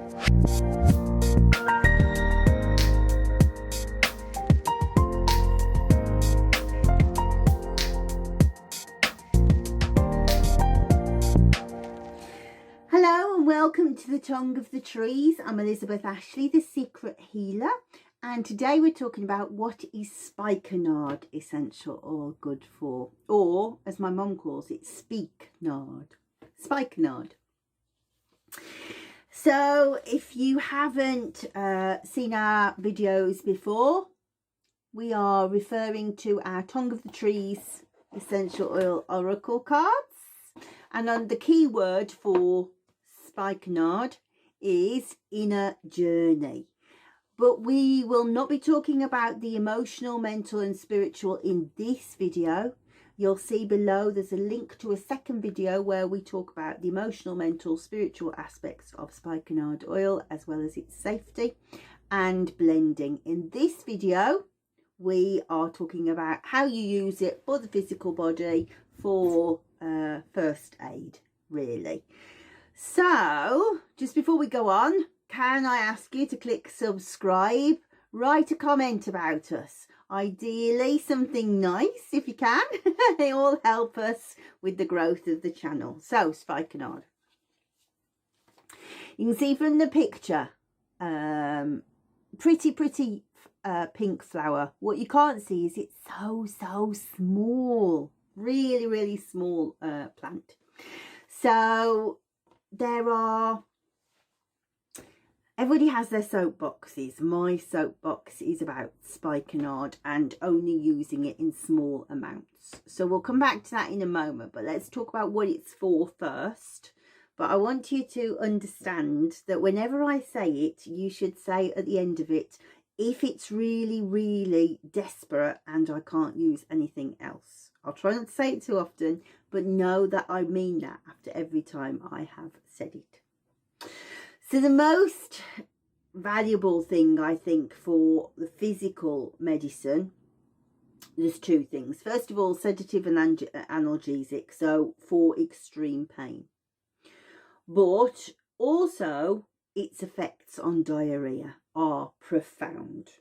Hello and welcome to the Tongue of the Trees. I'm Elizabeth Ashley, the Secret Healer, and today we're talking about what is Spikenard Essential Oil good for, or as my mum calls it, Spikenard. So if you haven't seen our videos before, we are referring to our Tongue of the Trees Essential Oil Oracle cards, and on the keyword for Spikenard is inner journey. But we will not be talking about the emotional, mental and spiritual in this video. You'll see below there's a link to a second video where we talk about the emotional, mental, spiritual aspects of Spikenard oil, as well as its safety and blending. In this video we are talking about how you use it for the physical body for first aid, really. So just before we go on, can I ask you to click subscribe, write a comment about us, ideally something nice if you can. It will help us with the growth of the channel. So Spikenard, you can see from the picture, pretty pink flower. What you can't see is it's so small, really small plant. So everybody has their soapboxes. My soapbox is about Spikenard and only using it in small amounts. So we'll come back to that in a moment, but let's talk about what it's for first. But I want you to understand that whenever I say it, you should say at the end of it, if it's really desperate and I can't use anything else. I'll try not to say it too often, but know that I mean that after every time I have said it. So the most valuable thing, I think, for the physical medicine, there's two things. First of all, sedative and analgesic, so for extreme pain. But also its effects on diarrhea are profound.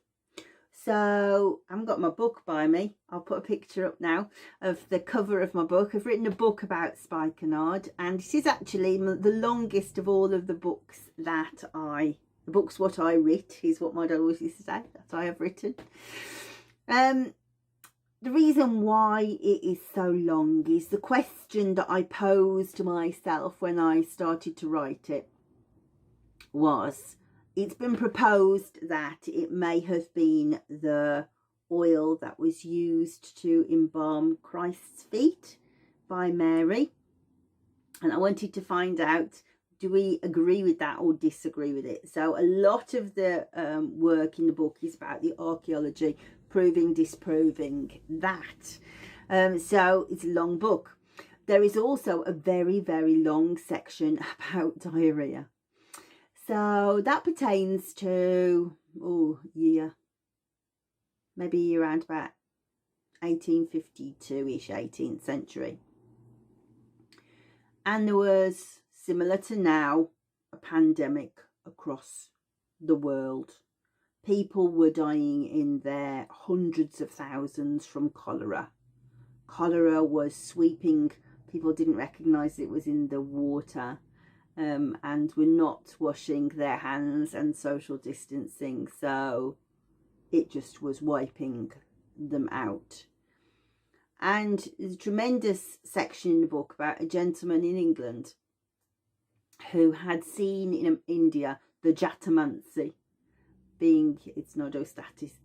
So I haven't got my book by me. I'll put a picture up now of the cover of my book. I've written a book about Spikenard, and it is actually the longest of all of the books that the books what I writ is what my dad always used to say, that I have written. The reason why it is so long is the question that I posed to myself when I started to write it was, it's been proposed that it may have been the oil that was used to embalm Christ's feet by Mary. And I wanted to find out, do we agree with that or disagree with it? So a lot of the work in the book is about the archaeology, proving, disproving that. So it's a long book. There is also a very long section about diarrhea. So that pertains to, maybe around about 1852-ish, 18th century. And there was, similar to now, a pandemic across the world. People were dying in their hundreds of thousands from cholera. Cholera was sweeping, people didn't recognise it was in the water. And were not washing their hands and social distancing, so it just was wiping them out. And there's a tremendous section in the book about a gentleman in England who had seen in India the Jatamansi, it's Nardostachys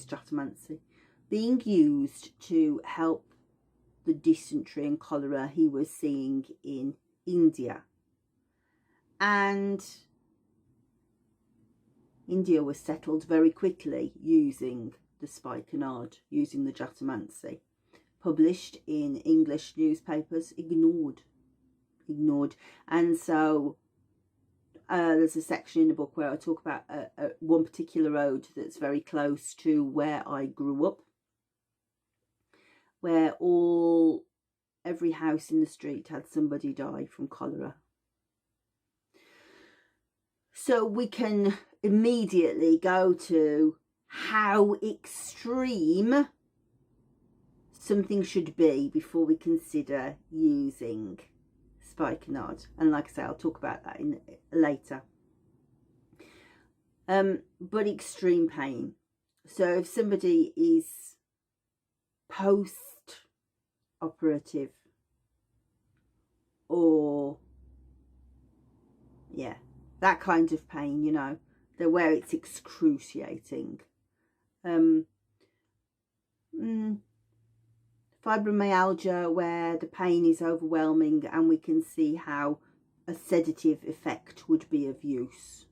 jatamansi, being used to help the dysentery and cholera he was seeing in India. And India was settled very quickly using the Spikenard, using the Jatamansi. Published in English newspapers, ignored. And so there's a section in the book where I talk about one particular road that's very close to where I grew up, where every house in the street had somebody die from cholera. So we can immediately go to how extreme something should be before we consider using spikenard. And like I say, I'll talk about that later. But extreme pain. So if somebody is post-operative, or yeah, that kind of pain, you know, where it's excruciating. Fibromyalgia, where the pain is overwhelming, and we can see how a sedative effect would be of use.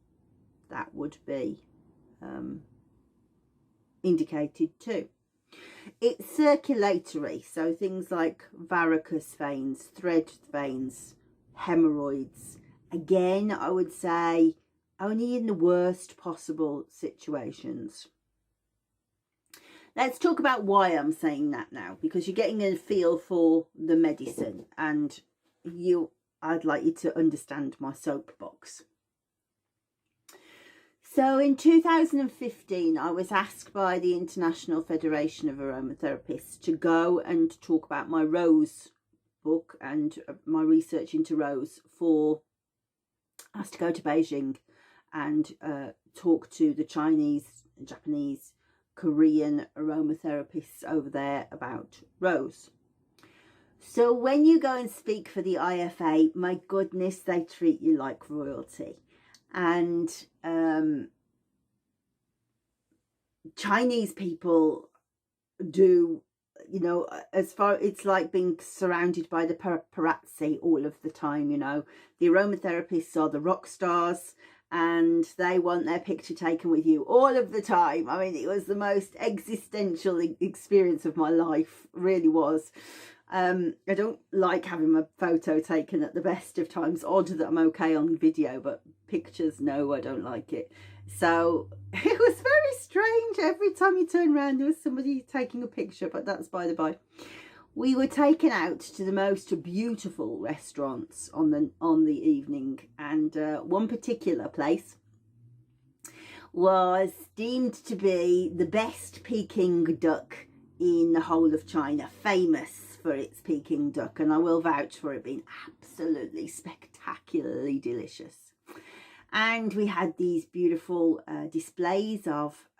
That would be indicated too. It's circulatory, so things like varicose veins, thread veins, hemorrhoids. Again, I would say only in the worst possible situations. Let's talk about why I'm saying that now, because you're getting a feel for the medicine, and I'd like you to understand my soapbox. So in 2015, I was asked by the International Federation of Aromatherapists to go and talk about my rose book and my research into rose. I was to go to Beijing and talk to the Chinese, Japanese, Korean aromatherapists over there about rose. So when you go and speak for the IFA, my goodness, they treat you like royalty. And Chinese people do, you know, it's like being surrounded by the paparazzi all of the time, you know. The aromatherapists are the rock stars, and they want their picture taken with you all of the time. I mean, it was the most existential experience of my life, really was. I don't like having my photo taken at the best of times. Odd that I'm okay on video, but pictures, no, I don't like it. So it was very strange. Every time you turn around, there was somebody taking a picture, but that's by the by. We were taken out to the most beautiful restaurants on the evening, and one particular place was deemed to be the best Peking duck in the whole of China, famous for its Peking duck, and I will vouch for it being absolutely spectacularly delicious. And we had these beautiful displays of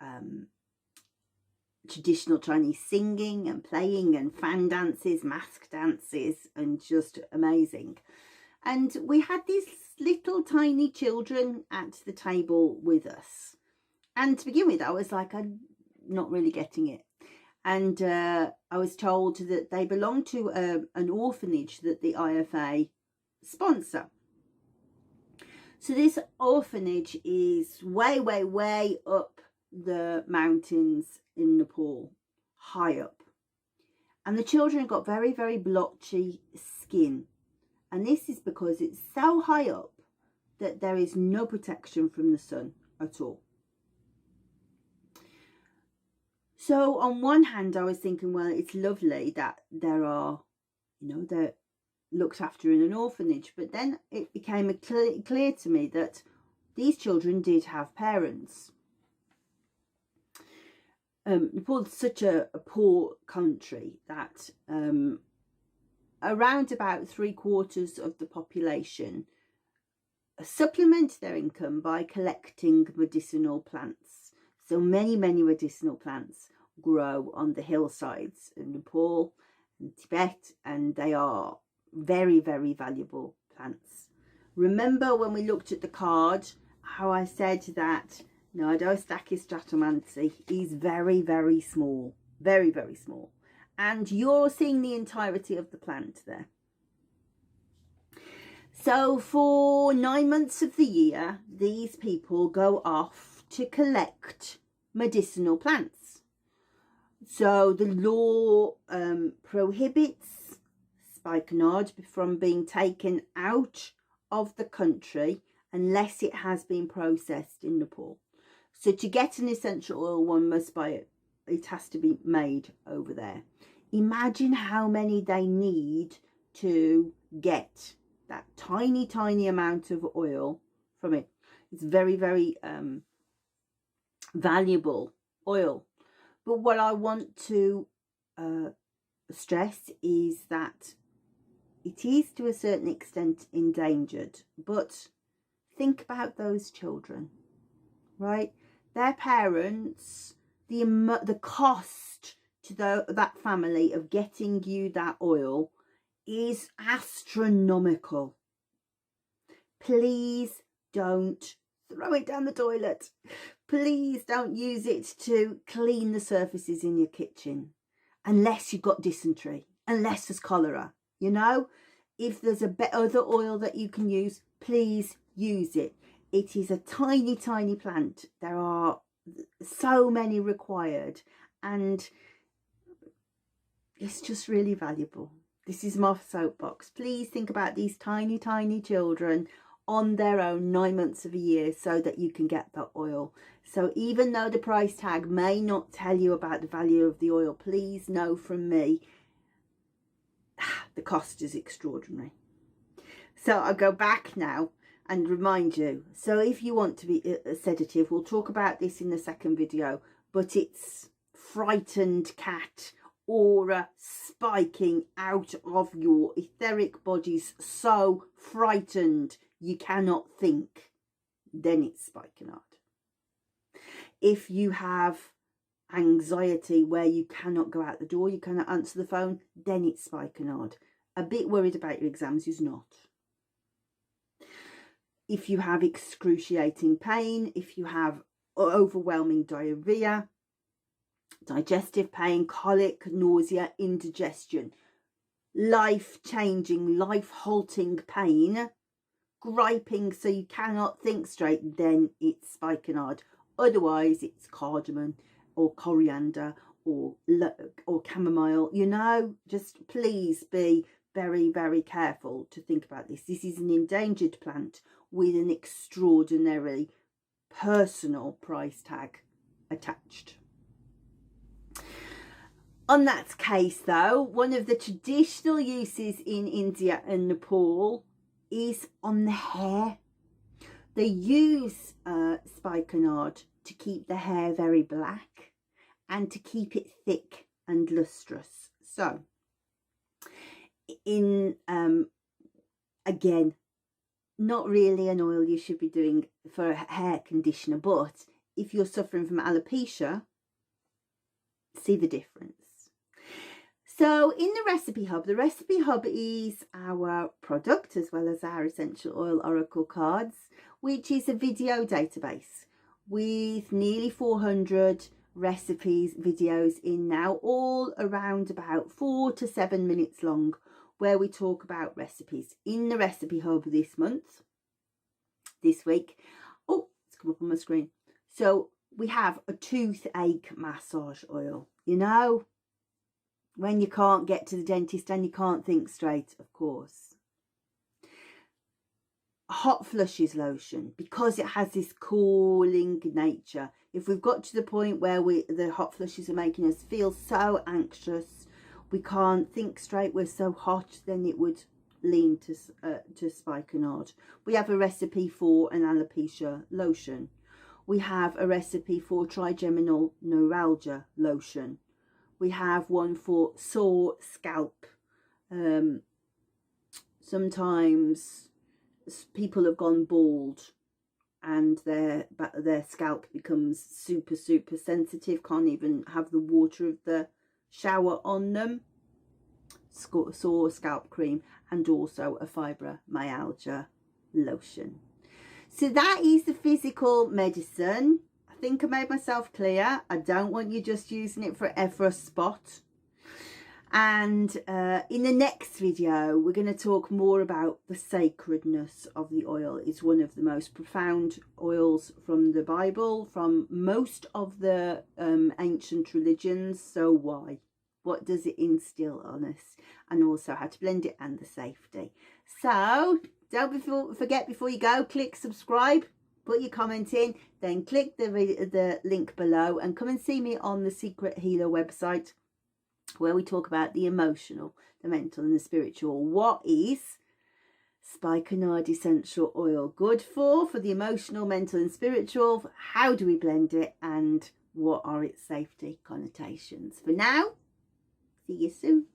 traditional Chinese singing and playing and fan dances, mask dances, and just amazing. And we had these little tiny children at the table with us. And to begin with, I was like, I'm not really getting it. And I was told that they belong to an orphanage that the IFA sponsor. So this orphanage is way, way, way up the mountains in Nepal, high up. And the children got very, very blotchy skin. And this is because it's so high up that there is no protection from the sun at all. So on one hand, I was thinking, well, it's lovely that there are, you know, they're looked after in an orphanage. But then it became clear to me that these children did have parents. Nepal is such a poor country that around about 3/4 of the population supplement their income by collecting medicinal plants. So many medicinal plants grow on the hillsides in Nepal and Tibet, and they are very, very valuable plants. Remember when we looked at the card, how I said that Nardostachys stratomansi is very, very small, very, very small. And you're seeing the entirety of the plant there. So for 9 months of the year, these people go off to collect medicinal plants. So the law prohibits spikenard from being taken out of the country unless it has been processed in Nepal. So to get an essential oil, one must buy it. It has to be made over there. Imagine how many they need to get that tiny, tiny amount of oil from it. It's very, very valuable oil. But what I want to stress is that it is to a certain extent endangered. But think about those children, right? Their parents, the cost to that family of getting you that oil is astronomical. Please don't throw it down the toilet. Please don't use it to clean the surfaces in your kitchen unless you've got dysentery, unless there's cholera. You know, if there's other oil that you can use, please use it. It is a tiny, tiny plant. There are so many required, and it's just really valuable. This is my soapbox. Please think about these tiny, tiny children on their own 9 months of a year so that you can get that oil. So even though the price tag may not tell you about the value of the oil, please know from me, the cost is extraordinary. So I'll go back now and remind you. So if you want to be a sedative, we'll talk about this in the second video, but it's frightened cat aura spiking out of your etheric bodies, so frightened you cannot think, then it's Spikenard. If you have anxiety where you cannot go out the door, you cannot answer the phone, then it's Spikenard. A bit worried about your exams is not. If you have excruciating pain, if you have overwhelming diarrhea, digestive pain, colic, nausea, indigestion, life-changing, life-halting pain, griping so you cannot think straight, then it's Spikenard. Otherwise, it's cardamom or coriander or chamomile. You know, just please be very, very careful to think about this. This is an endangered plant with an extraordinary personal price tag attached. On that case, though, one of the traditional uses in India and Nepal is on the hair. They use Spikenard to keep the hair very black and to keep it thick and lustrous. So, again, not really an oil you should be doing for a hair conditioner, but if you're suffering from alopecia, see the difference. So in the Recipe Hub, the Recipe Hub is our product as well as our essential oil oracle cards, which is a video database with nearly 400 recipes, videos in now, all around about 4 to 7 minutes long, where we talk about recipes. In the Recipe Hub this week, oh, it's come up on my screen. So we have a toothache massage oil, you know, when you can't get to the dentist and you can't think straight, of course. Hot flushes lotion, because it has this cooling nature. If we've got to the point where the hot flushes are making us feel so anxious, we can't think straight, we're so hot, then it would lean to Spikenard. We have a recipe for an alopecia lotion. We have a recipe for trigeminal neuralgia lotion. We have one for sore scalp. Sometimes people have gone bald and their scalp becomes super sensitive, can't even have the water of the shower on them. Sore scalp cream, and also a fibromyalgia lotion. So that is the physical medicine. I think I made myself clear. I don't want you just using it for a spot. And in the next video, we're going to talk more about the sacredness of the oil. It's one of the most profound oils from the Bible, from most of the ancient religions. So why? What does it instill on us? And also how to blend it and the safety. So don't forget, before you go, click subscribe, put your comment in, then click the link below and come and see me on the Secret Healer website, where we talk about the emotional, the mental and the spiritual. What is Spikenard Essential Oil good for the emotional, mental and spiritual? How do we blend it, and what are its safety connotations? For now, see you soon.